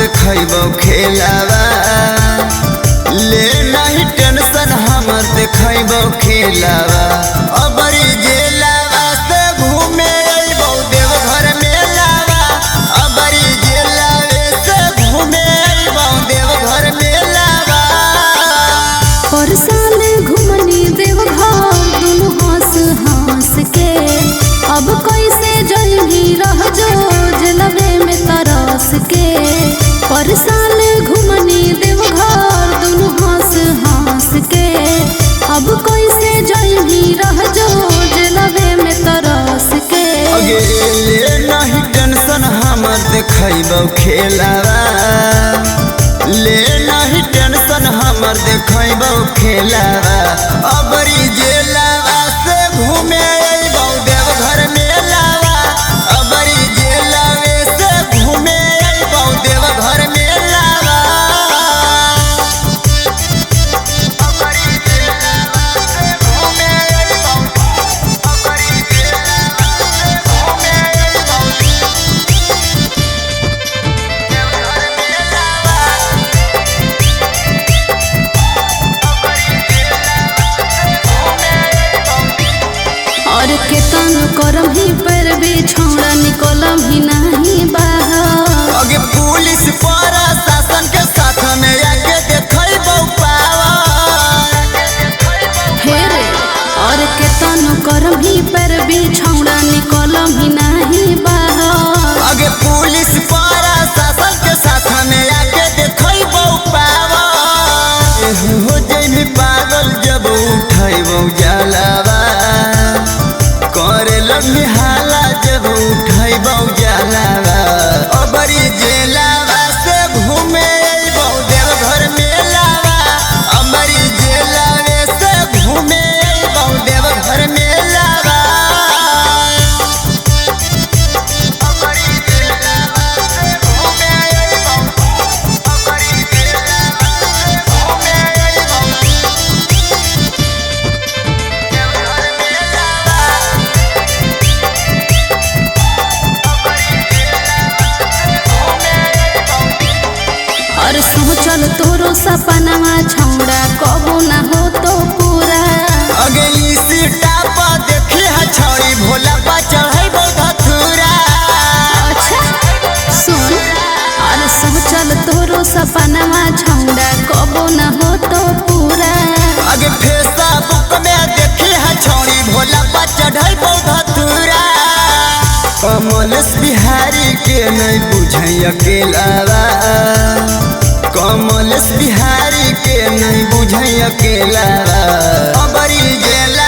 देखबो खेलावा ले नहीं टेंशन हमर देखबो खेलावा अबरी जेलावा से घूमे अइबो देवघर मेलावा अबरी जेलावे से घूमे अइबो देवघर मेलावा और साल घूमनी देवघर दुनु हंस हंस के अब कैसे जइही रह जो जलवे में तरस के पर साल घूमनी देवघर दुनु हंस हंस के अब कैसे जइही रह जो जलवे में तरस के अगे ले नहीं टेंशन हमर देखबो खेलावा ले नहीं टेंशन हमर देखबो खेलावा अबरी जेलावा से घूमे अइबो देवघर मेलावा अबरी जेलावे से घूमे अइबो देवघर मेलावा अबरी जेलावा से घूमे अइबो अबरी जेलावा से घूमे अइबो देवघर मेलावा और केतन करम ही पर भी छोड़ा निकलम ही नहीं बाहर अगे पुलिस प्रशासन के साथ में आके देखबो पावर फेर और केतन करम ही पर भी छोड़ा निकलम ही नहीं बाहर अगे पुलिस प्रशासन के साथ में आके देखबो पावर हो जइबी पागल जब उठबो जलावा करे लगी हाला जब उठबो जलावा अबरी जेलावा से घूमे अइबो देवघर मेलावा अबरी जेलावे से घूमे अइबो देवघर मेलावा अबरी जेलावा से घूमे अइबो अबरी जेलावा से घूमे अइबो देवघर मेलावा और सोचल तोरो सपनावा छौड़ा कबो ना हो तो पूरा अगे इसी टापा देखी है छौड़ी भोला पा चढ़ैबो धतूरा अच्छा सुन और सोचल तोरो सपनावा छौड़ा कबो ना हो तो पूरा अगे फेसबुक में देखी है छौड़ी भोला पा चढ़ैबो धतूरा कमलेश बिहारी के नहीं बुझै अकेलावा कमलेश बिहारी के नहीं बुझै अकेलावा अबरी जेला